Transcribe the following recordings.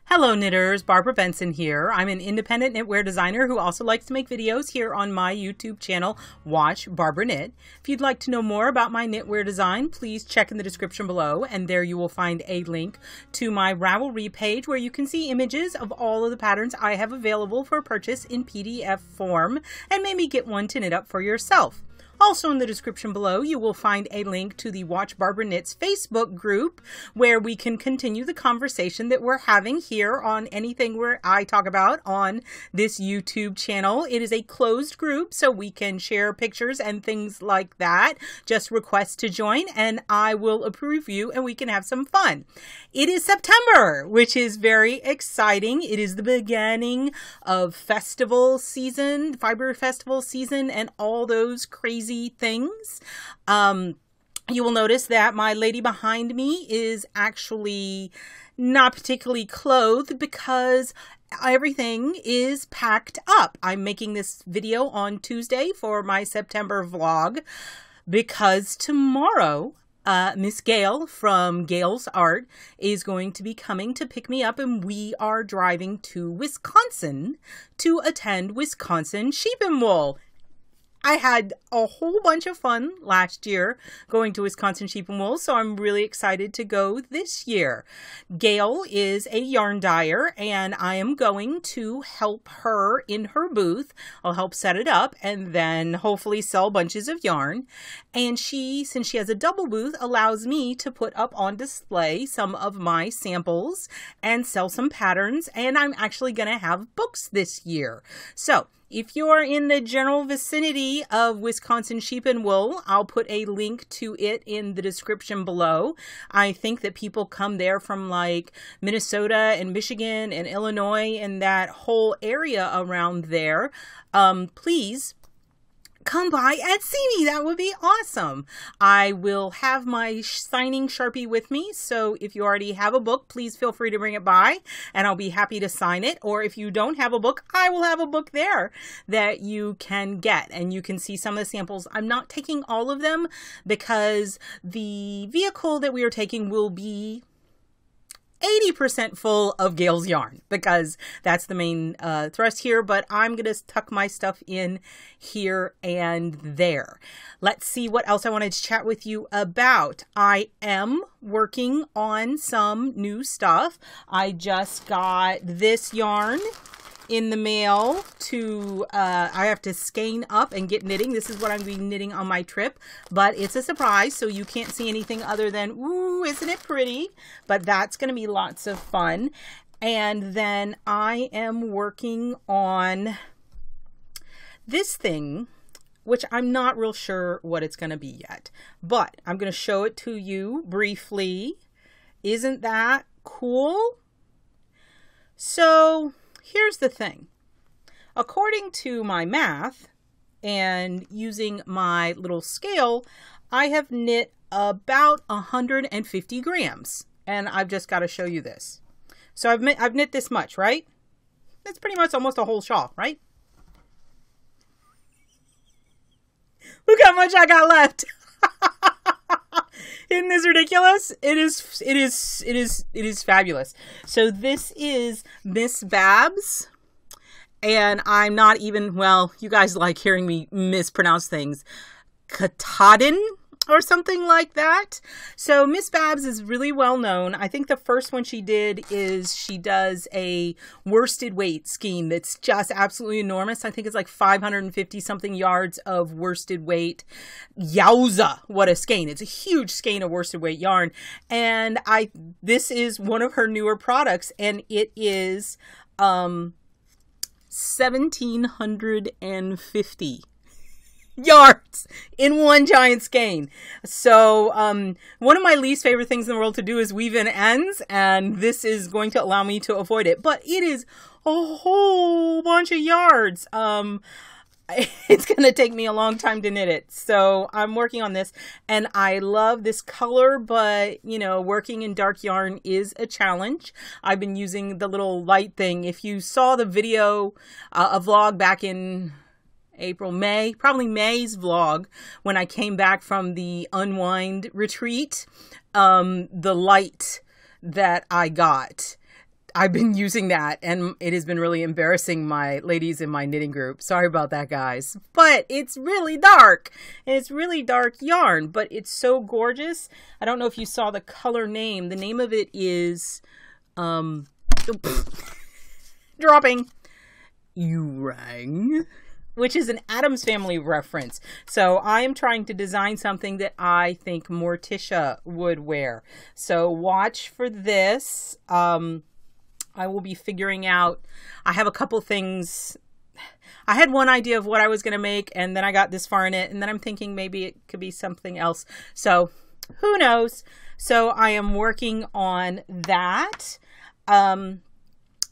Hello knitters, Barbara Benson here. I'm an independent knitwear designer who also likes to make videos here on my YouTube channel, Watch Barbara Knit. If you'd like to know more about my knitwear design, please check in the description below, and there you will find a link to my Ravelry page where you can see images of all of the patterns I have available for purchase in PDF form, and maybe get one to knit up for yourself. Also in the description below, you will find a link to the Watch Barbara Knits Facebook group where we can continue the conversation that we're having here on anything where I talk about on this YouTube channel. It is a closed group, so we can share pictures and things like that. Just request to join and I will approve you and we can have some fun. It is September, which is very exciting. It is the beginning of festival season, fiber festival season, and all those crazy things. You will notice that my lady behind me is actually not particularly clothed because everything is packed up. I'm making this video on Tuesday for my September vlog because tomorrow Miss Gail from Gail's Art is going to be coming to pick me up, and we are driving to Wisconsin to attend Wisconsin Sheep and Wool. I had a whole bunch of fun last year going to Wisconsin Sheep and Wool, so I'm really excited to go this year. Gail is a yarn dyer, and I am going to help her in her booth. I'll help set it up and then hopefully sell bunches of yarn. And since she has a double booth, allows me to put up on display some of my samples and sell some patterns. And I'm actually going to have books this year. So if you're in the general vicinity of Wisconsin Sheep and Wool, I'll put a link to it in the description below. I think that people come there from like Minnesota and Michigan and Illinois and that whole area around there. Please come by and see me. That would be awesome. I will have my signing Sharpie with me, so if you already have a book, please feel free to bring it by and I'll be happy to sign it. Or if you don't have a book, I will have a book there that you can get and you can see some of the samples. I'm not taking all of them because the vehicle that we are taking will be 80% full of Gail's yarn because that's the main thrust here, but I'm going to tuck my stuff in here and there. Let's see what else I wanted to chat with you about. I am working on some new stuff. I just got this yarn in the mail to, I have to skein up and get knitting. This is what I'm going to be knitting on my trip, but it's a surprise, so you can't see anything other than, ooh, isn't it pretty? But that's going to be lots of fun. And then I am working on this thing, which I'm not real sure what it's going to be yet, but I'm going to show it to you briefly. Isn't that cool? So here's the thing. According to my math and using my little scale, I have knit about 150 grams. And I've just got to show you this. So I've knit this much, right? That's pretty much almost a whole shawl, right? Look how much I got left. Isn't this ridiculous? It is fabulous. So this is Miss Babs, and I'm not even, well, you guys like hearing me mispronounce things. Katahdin or something like that. So Miss Babs is really well known. I think the first one she did is she does a worsted weight skein that's just absolutely enormous. I think it's like 550 something yards of worsted weight. Yowza, what a skein. It's a huge skein of worsted weight yarn. And this is one of her newer products, and it is 1,750 yards in one giant skein. So one of my least favorite things in the world to do is weave in ends, and this is going to allow me to avoid it, but it is a whole bunch of yards. It's going to take me a long time to knit it. So I'm working on this, and I love this color, but you know, working in dark yarn is a challenge. I've been using the little light thing. If you saw the video, a vlog back in April, May, probably May's vlog when I came back from the unwind retreat. The light that I got, I've been using that, and it has been really embarrassing my ladies in my knitting group. Sorry about that, guys. But it's really dark. It's really dark yarn, but it's so gorgeous. I don't know if you saw the color name. The name of it is, dropping, Urang, which is an Addams Family reference. So I am trying to design something that I think Morticia would wear. So watch for this. I will be figuring out, I have a couple things. I had one idea of what I was going to make, and then I got this far in it, and then I'm thinking maybe it could be something else. So who knows? So I am working on that.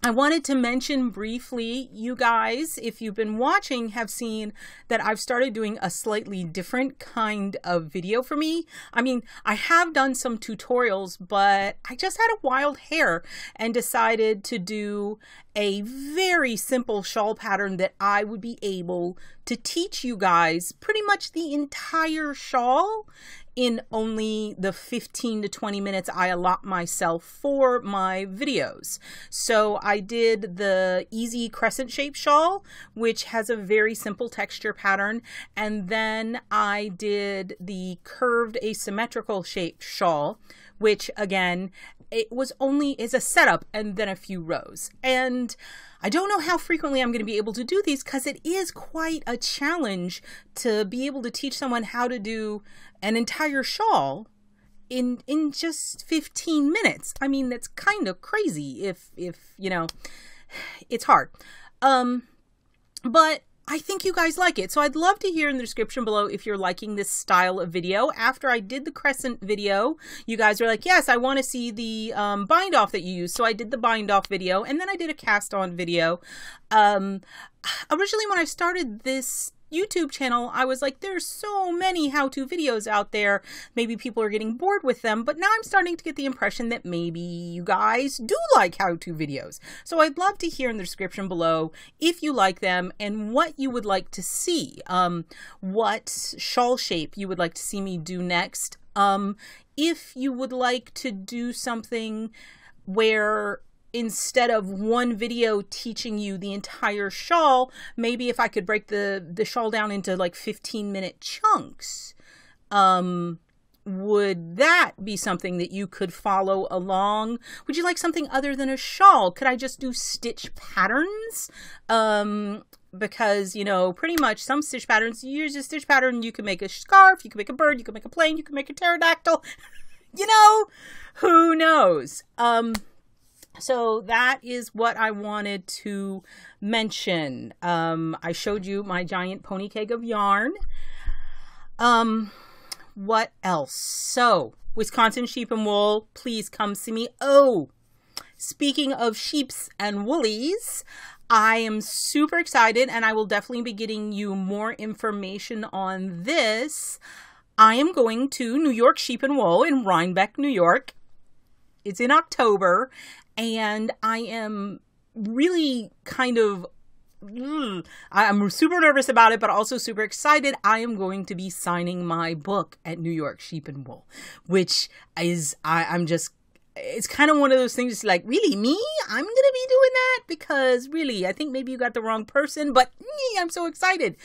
I wanted to mention briefly, you guys, if you've been watching, have seen that I've started doing a slightly different kind of video for me. I mean, I have done some tutorials, but I just had a wild hair and decided to do a very simple shawl pattern that I would be able to teach you guys pretty much the entire shawl in only the 15 to 20 minutes I allot myself for my videos. So I did the easy crescent shape shawl, which has a very simple texture pattern. And then I did the curved asymmetrical shape shawl, which again, it was only is a setup and then a few rows. And I don't know how frequently I'm going to be able to do these because it is quite a challenge to be able to teach someone how to do an entire shawl in just 15 minutes. I mean, that's kind of crazy if you know, it's hard. But I think you guys like it. So I'd love to hear in the description below if you're liking this style of video. After I did the crescent video, you guys were like, yes, I want to see the bind off that you use. So I did the bind off video, and then I did a cast on video. Originally when I started this YouTube channel, I was like, there's so many how-to videos out there. Maybe people are getting bored with them, but now I'm starting to get the impression that maybe you guys do like how-to videos. So I'd love to hear in the description below if you like them and what you would like to see, what shawl shape you would like to see me do next. If you would like to do something where instead of one video teaching you the entire shawl, maybe if I could break the shawl down into like 15-minute chunks, would that be something that you could follow along? Would you like something other than a shawl? Could I just do stitch patterns? Because, you know, pretty much some stitch patterns, you use a stitch pattern, you can make a scarf, you can make a bird, you can make a plane, you can make a pterodactyl. You know, who knows? So that is what I wanted to mention. I showed you my giant pony keg of yarn. What else? So, Wisconsin Sheep and Wool, please come see me. Oh, speaking of sheeps and woolies, I am super excited, and I will definitely be getting you more information on this. I am going to New York Sheep and Wool in Rhinebeck, New York. It's in October. And I am really kind of, I'm super nervous about it, but also super excited. I am going to be signing my book at New York Sheep and Wool, which is, I'm just, it's kind of one of those things like, really, me? I'm going to be doing that? Because really, I think maybe you got the wrong person, but I'm so excited.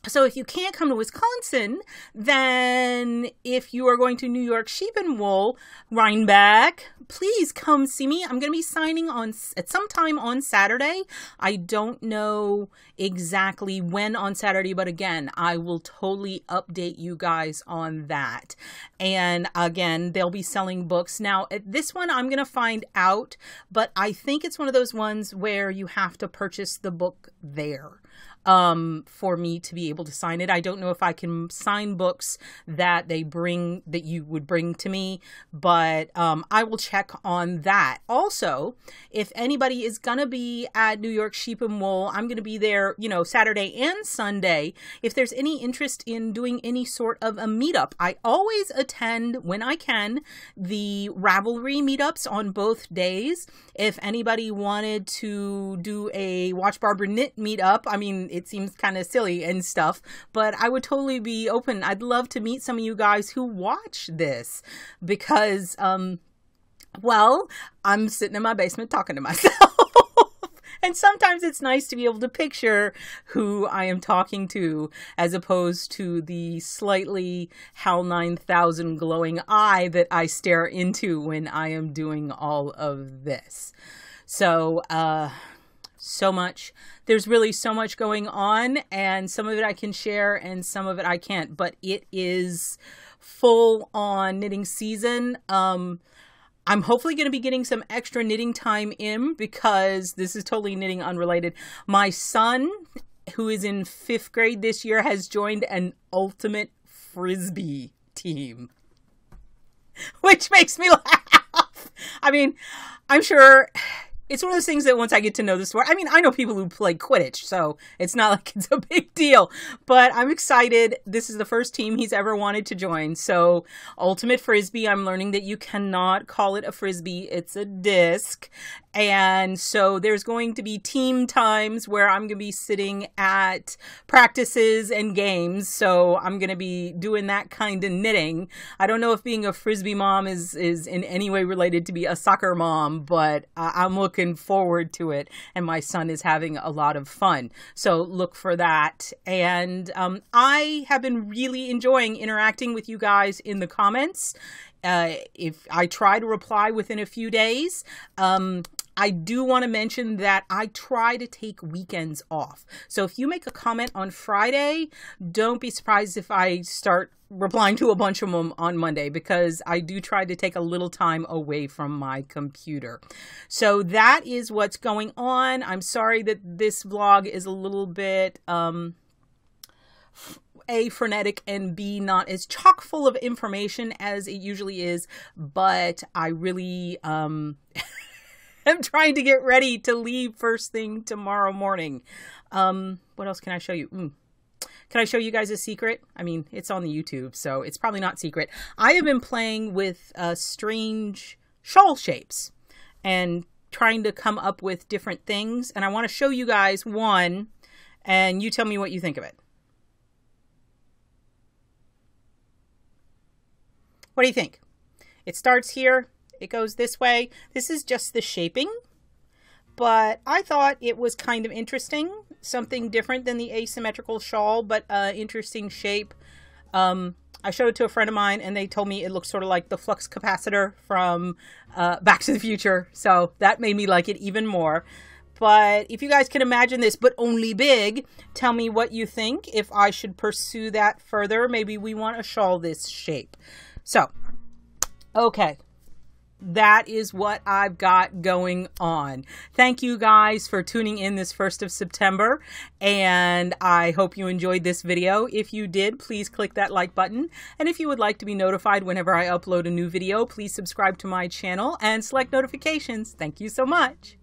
So if you can't come to Wisconsin, then if you are going to New York Sheep and Wool, Rhinebeck, please come see me. I'm going to be signing at some time on Saturday. I don't know exactly when on Saturday, but again, I will totally update you guys on that. And again, they'll be selling books. Now, at this one, I'm going to find out, but I think it's one of those ones where you have to purchase the book there. For me to be able to sign it. I don't know if I can sign books that you would bring to me, but I will check on that. Also, if anybody is gonna be at New York Sheep and Wool, I'm gonna be there, you know, Saturday and Sunday. If there's any interest in doing any sort of a meetup, I always attend when I can the Ravelry meetups on both days. If anybody wanted to do a Watch Barbara Knit meetup, I mean, it seems kind of silly and stuff, but I would totally be open. I'd love to meet some of you guys who watch this because, well, I'm sitting in my basement talking to myself. And sometimes it's nice to be able to picture who I am talking to as opposed to the slightly HAL 9000 glowing eye that I stare into when I am doing all of this. So, so much. There's really so much going on, and some of it I can share and some of it I can't, but it is full on knitting season. I'm hopefully going to be getting some extra knitting time in because this is totally knitting unrelated. My son, who is in 5th grade this year, has joined an ultimate Frisbee team, which makes me laugh. I mean, I'm sure it's one of those things that once I get to know the sport, I mean, I know people who play Quidditch, so it's not like it's a big deal, but I'm excited. This is the first team he's ever wanted to join. So Ultimate Frisbee, I'm learning that you cannot call it a Frisbee. It's a disc. And so there's going to be team times where I'm going to be sitting at practices and games. So I'm going to be doing that kind of knitting. I don't know if being a Frisbee mom is in any way related to be a soccer mom, but I'm looking forward to it. And my son is having a lot of fun. So look for that. And I have been really enjoying interacting with you guys in the comments. If I try to reply within a few days, I do want to mention that I try to take weekends off. So if you make a comment on Friday, don't be surprised if I start replying to a bunch of them on Monday, because I do try to take a little time away from my computer. So that is what's going on. I'm sorry that this vlog is a little bit, A, frenetic, and B, not as chock full of information as it usually is, but I really, I'm trying to get ready to leave first thing tomorrow morning. What else can I show you? Can I show you guys a secret? I mean, it's on the YouTube, so it's probably not secret. I have been playing with strange shawl shapes and trying to come up with different things. And I want to show you guys one, and you tell me what you think of it. What do you think? It starts here. It goes this way. This is just the shaping, but I thought it was kind of interesting. Something different than the asymmetrical shawl, but interesting shape. I showed it to a friend of mine, and they told me it looks sort of like the flux capacitor from Back to the Future. So that made me like it even more. But if you guys can imagine this, but only big, tell me what you think. If I should pursue that further, maybe we want a shawl this shape. So, okay. That is what I've got going on. Thank you guys for tuning in this 1st of September, and I hope you enjoyed this video. If you did, please click that like button, and if you would like to be notified whenever I upload a new video, please subscribe to my channel and select notifications. Thank you so much.